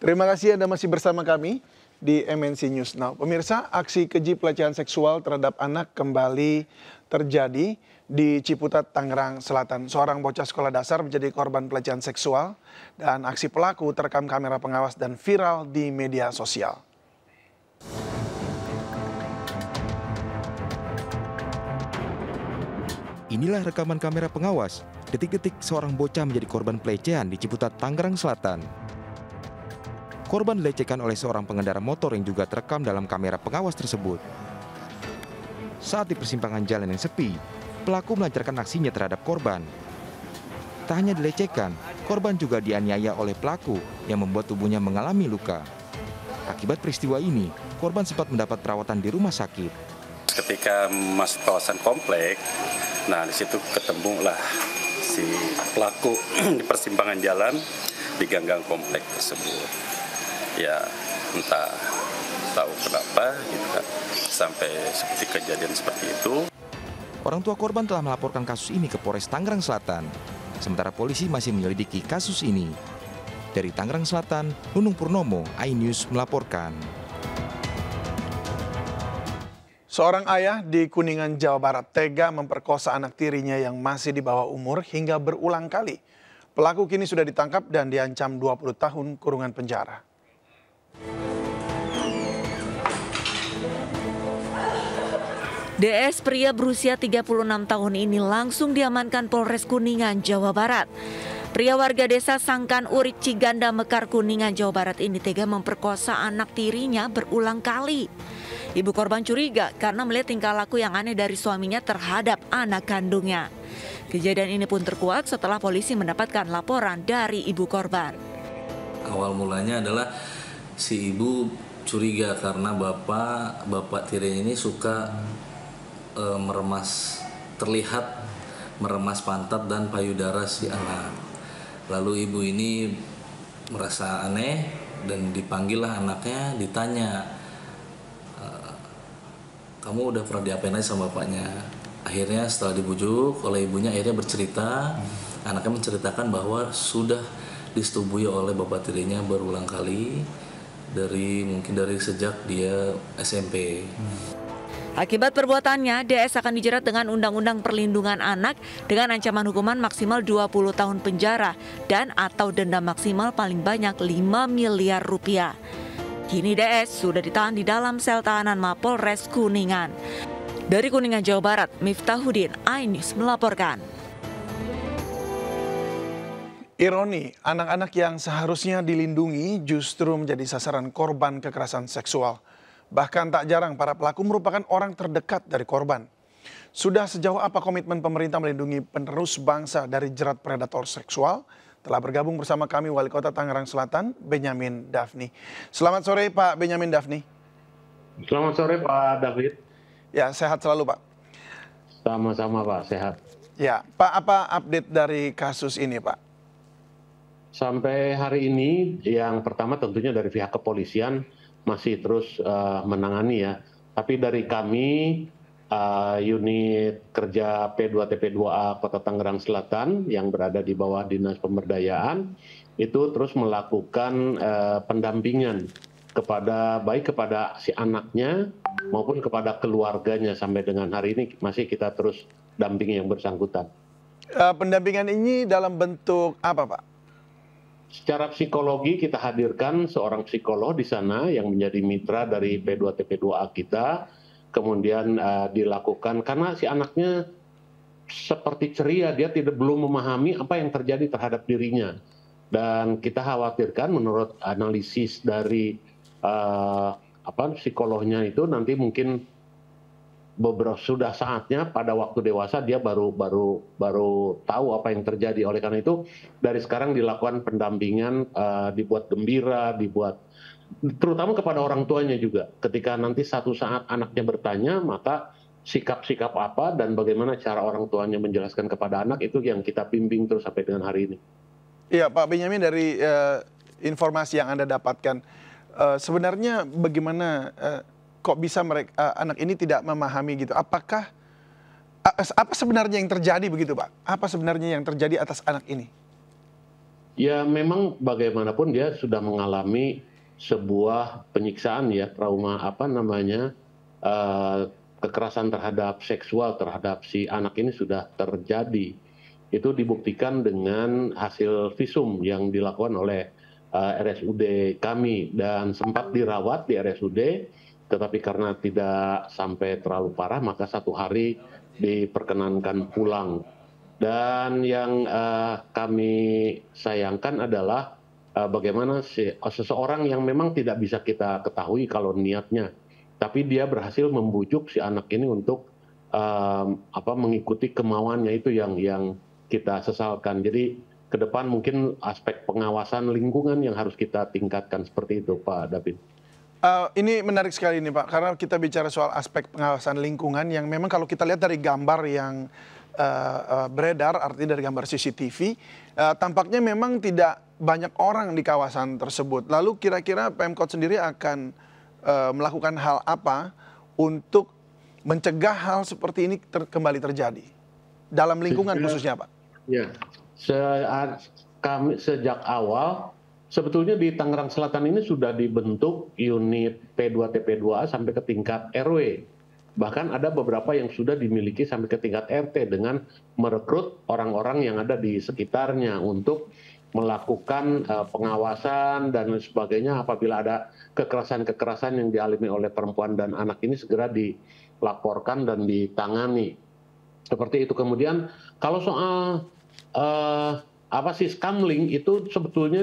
Terima kasih Anda masih bersama kami di MNC News Now. Pemirsa, aksi keji pelecehan seksual terhadap anak kembali terjadi di Ciputat, Tangerang Selatan. Seorang bocah sekolah dasar menjadi korban pelecehan seksual dan aksi pelaku terekam kamera pengawas dan viral di media sosial. Inilah rekaman kamera pengawas, detik-detik seorang bocah menjadi korban pelecehan di Ciputat, Tangerang Selatan. Korban dilecehkan oleh seorang pengendara motor yang juga terekam dalam kamera pengawas tersebut. Saat di persimpangan jalan yang sepi, pelaku melancarkan aksinya terhadap korban. Tak hanya dilecehkan, korban juga dianiaya oleh pelaku yang membuat tubuhnya mengalami luka. Akibat peristiwa ini, korban sempat mendapat perawatan di rumah sakit. Ketika masuk kawasan komplek, nah di situ ketemulah si pelaku di persimpangan jalan di ganggang komplek tersebut. Ya entah tahu kenapa gitu kan, sampai seperti kejadian seperti itu. Orang tua korban telah melaporkan kasus ini ke Polres Tangerang Selatan. Sementara polisi masih menyelidiki kasus ini. Dari Tangerang Selatan, Nunung Purnomo, iNews melaporkan. Seorang ayah di Kuningan, Jawa Barat tega memperkosa anak tirinya yang masih di bawah umur hingga berulang kali. Pelaku kini sudah ditangkap dan diancam 20 tahun kurungan penjara. DS pria berusia 36 tahun ini langsung diamankan Polres Kuningan, Jawa Barat. Pria warga desa Sangkan Urik Ciganda Mekar Kuningan, Jawa Barat ini tega memperkosa anak tirinya berulang kali. Ibu korban curiga karena melihat tingkah laku yang aneh dari suaminya terhadap anak kandungnya. Kejadian ini pun terkuat setelah polisi mendapatkan laporan dari ibu korban. Awal mulanya adalah si ibu curiga karena bapak tirinya ini suka terlihat meremas pantat dan payudara si anak. Lalu ibu ini merasa aneh dan dipanggillah anaknya, ditanya, kamu udah pernah diapain aja sama bapaknya? Akhirnya setelah dibujuk oleh ibunya, akhirnya bercerita, anaknya menceritakan bahwa sudah disetubui oleh bapak tirinya berulang kali mungkin dari sejak dia SMP. Akibat perbuatannya, DS akan dijerat dengan Undang-Undang Perlindungan Anak dengan ancaman hukuman maksimal 20 tahun penjara dan atau denda maksimal paling banyak 5 miliar rupiah. Kini DS sudah ditahan di dalam sel tahanan Mapolres Kuningan. Dari Kuningan, Jawa Barat, Miftahuddin, iNews melaporkan. Ironi, anak-anak yang seharusnya dilindungi justru menjadi sasaran korban kekerasan seksual. Bahkan tak jarang para pelaku merupakan orang terdekat dari korban. Sudah sejauh apa komitmen pemerintah melindungi penerus bangsa dari jerat predator seksual? Telah bergabung bersama kami Wali Kota Tangerang Selatan, Benyamin Daphni. Selamat sore Pak Benyamin Daphni. Selamat sore Pak David. Ya, sehat selalu Pak. Sama-sama Pak, sehat. Ya, Pak, apa update dari kasus ini Pak? Sampai hari ini yang pertama tentunya dari pihak kepolisian masih terus menangani ya. Tapi dari kami unit kerja P2TP2A Kota Tangerang Selatan yang berada di bawah Dinas Pemberdayaan itu terus melakukan pendampingan baik kepada si anaknya maupun kepada keluarganya. Sampai dengan hari ini masih kita terus dampingi yang bersangkutan. Pendampingan ini dalam bentuk apa Pak? Secara psikologi kita hadirkan seorang psikolog di sana yang menjadi mitra dari P2TP2A kita. Kemudian dilakukan karena si anaknya seperti ceria, dia belum memahami apa yang terjadi terhadap dirinya. Dan kita khawatirkan menurut analisis dari psikolognya itu nanti mungkin sudah saatnya pada waktu dewasa dia baru tahu apa yang terjadi. Oleh karena itu dari sekarang dilakukan pendampingan, dibuat gembira, terutama kepada orang tuanya juga. Ketika nanti satu saat anaknya bertanya, maka sikap-sikap apa dan bagaimana cara orang tuanya menjelaskan kepada anak itu yang kita bimbing terus sampai dengan hari ini. Iya Pak Benyamin, dari informasi yang Anda dapatkan, sebenarnya bagaimana kok bisa anak ini tidak memahami gitu? Apakah apa sebenarnya yang terjadi begitu Pak? Apa sebenarnya yang terjadi atas anak ini? Ya memang bagaimanapun dia sudah mengalami sebuah penyiksaan ya, trauma kekerasan terhadap seksual terhadap si anak ini sudah terjadi. Itu dibuktikan dengan hasil visum yang dilakukan oleh RSUD kami dan sempat dirawat di RSUD, tetapi karena tidak sampai terlalu parah maka 1 hari diperkenankan pulang. Dan yang kami sayangkan adalah bagaimana seseorang yang memang tidak bisa kita ketahui kalau niatnya, tapi dia berhasil membujuk si anak ini untuk mengikuti kemauannya, itu yang kita sesalkan. Jadi ke depan mungkin aspek pengawasan lingkungan yang harus kita tingkatkan seperti itu, Pak David. Ini menarik sekali nih Pak, karena kita bicara soal aspek pengawasan lingkungan yang memang kalau kita lihat dari gambar yang beredar, artinya dari gambar CCTV, tampaknya memang tidak banyak orang di kawasan tersebut. Lalu kira-kira Pemkot sendiri akan melakukan hal apa untuk mencegah hal seperti ini kembali terjadi dalam lingkungan khususnya Pak? Ya, kami sejak awal sebetulnya di Tangerang Selatan ini sudah dibentuk unit P2TP2A sampai ke tingkat RW. Bahkan ada beberapa yang sudah dimiliki sampai ke tingkat RT dengan merekrut orang-orang yang ada di sekitarnya untuk melakukan pengawasan dan sebagainya. Apabila ada kekerasan-kekerasan yang dialami oleh perempuan dan anak ini segera dilaporkan dan ditangani. Seperti itu. Kemudian kalau soal Siskamling itu sebetulnya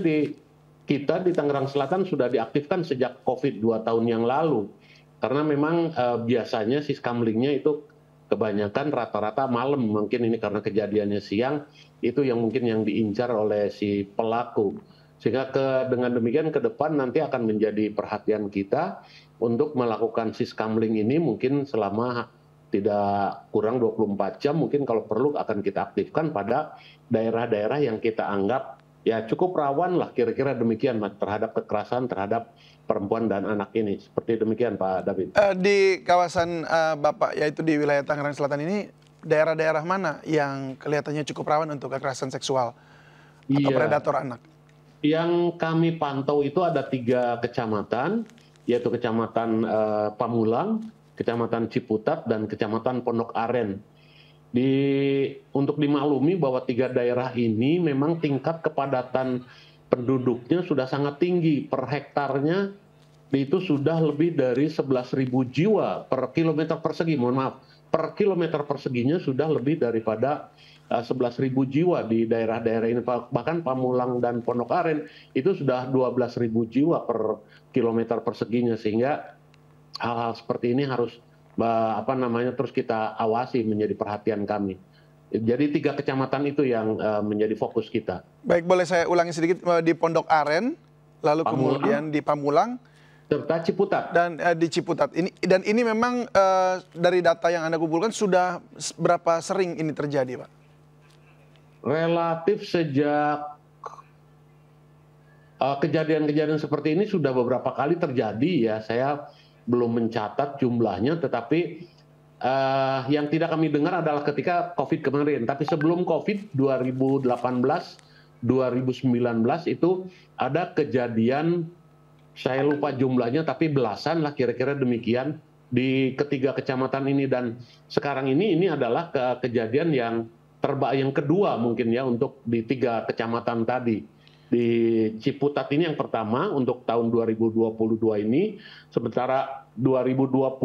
kita di Tangerang Selatan sudah diaktifkan sejak COVID 2 tahun yang lalu. Karena memang biasanya Siskamlingnya itu kebanyakan rata-rata malam, mungkin ini karena kejadiannya siang, itu yang mungkin yang diincar oleh si pelaku. Sehingga dengan demikian ke depan nanti akan menjadi perhatian kita untuk melakukan Siskamling ini mungkin selama tidak kurang 24 jam, mungkin kalau perlu akan kita aktifkan pada daerah-daerah yang kita anggap ya cukup rawan lah, kira-kira demikian terhadap kekerasan terhadap perempuan dan anak ini. Seperti demikian Pak David. Di kawasan Bapak, yaitu di wilayah Tangerang Selatan ini, daerah-daerah mana yang kelihatannya cukup rawan untuk kekerasan seksual atau predator anak? Yang kami pantau itu ada 3 kecamatan, yaitu Kecamatan Pamulang, Kecamatan Ciputat, dan Kecamatan Pondok Aren. Untuk dimaklumi bahwa 3 daerah ini memang tingkat kepadatan penduduknya sudah sangat tinggi. Per hektarnya itu sudah lebih dari 11.000 jiwa per kilometer persegi. Mohon maaf, per kilometer perseginya sudah lebih daripada 11.000 jiwa di daerah-daerah ini. Bahkan Pamulang dan Pondok Aren itu sudah 12.000 jiwa per kilometer perseginya. Sehingga hal-hal seperti ini harus terus kita awasi, menjadi perhatian kami. Jadi 3 kecamatan itu yang menjadi fokus kita. Baik, boleh saya ulangi sedikit, di Pondok Aren, lalu Pamulang, kemudian di Pamulang, serta Ciputat. Dan di Ciputat. Ini memang dari data yang Anda kumpulkan sudah berapa sering ini terjadi, Pak? Relatif sejak kejadian-kejadian seperti ini sudah beberapa kali terjadi ya. Saya belum mencatat jumlahnya, tetapi yang tidak kami dengar adalah ketika COVID kemarin. Tapi sebelum COVID 2018, 2019 itu ada kejadian, saya lupa jumlahnya, tapi belasan lah kira-kira demikian di ketiga kecamatan ini. Dan sekarang ini adalah kejadian yang kedua mungkin ya untuk di 3 kecamatan tadi. Di Ciputat ini yang pertama untuk tahun 2022 ini, sementara 2021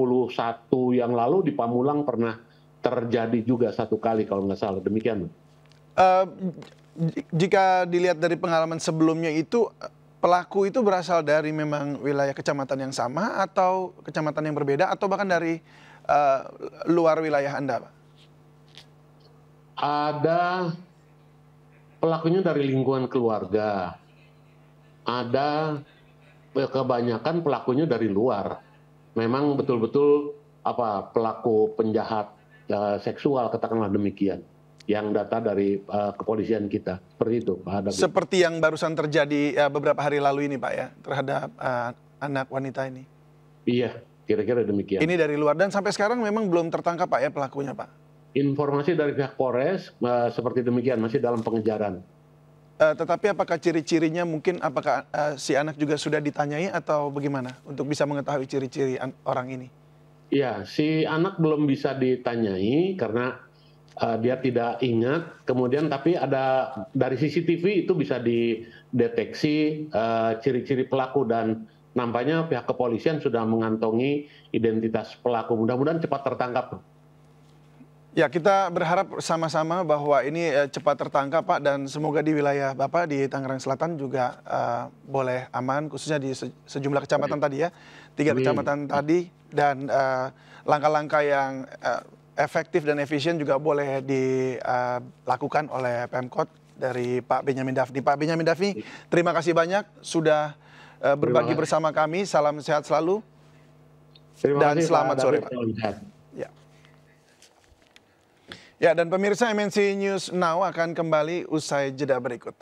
yang lalu di Pamulang pernah terjadi juga 1 kali kalau nggak salah, demikian. Jika dilihat dari pengalaman sebelumnya itu, pelaku itu berasal dari memang wilayah kecamatan yang sama atau kecamatan yang berbeda atau bahkan dari luar wilayah Anda, Pak? Ada pelakunya dari lingkungan keluarga, ada kebanyakan pelakunya dari luar. Memang betul-betul pelaku penjahat seksual, katakanlah demikian, yang data dari kepolisian kita. Seperti itu, Pak David. Seperti yang barusan terjadi beberapa hari lalu ini, Pak, ya, terhadap anak wanita ini. Iya, kira-kira demikian. Ini dari luar dan sampai sekarang memang belum tertangkap, Pak, ya, pelakunya, Pak? Informasi dari pihak Polres seperti demikian, masih dalam pengejaran. Tetapi apakah ciri-cirinya mungkin apakah si anak juga sudah ditanyai atau bagaimana untuk bisa mengetahui ciri-ciri orang ini? Ya, si anak belum bisa ditanyai karena dia tidak ingat. Kemudian tapi ada dari CCTV itu bisa dideteksi ciri-ciri pelaku dan nampaknya pihak kepolisian sudah mengantongi identitas pelaku. Mudah-mudahan cepat tertangkap. Ya, kita berharap sama-sama bahwa ini cepat tertangkap, Pak, dan semoga di wilayah Bapak di Tangerang Selatan juga boleh aman, khususnya di sejumlah kecamatan tadi ya, 3 kecamatan tadi, dan langkah-langkah yang efektif dan efisien juga boleh dilakukan oleh Pemkot dari Pak Benyamin Daphni. Pak Benyamin Daphni, terima kasih banyak sudah berbagi bersama kami. Salam sehat selalu dan selamat sore, Pak. Ya, dan pemirsa MNC News Now akan kembali usai jeda berikut.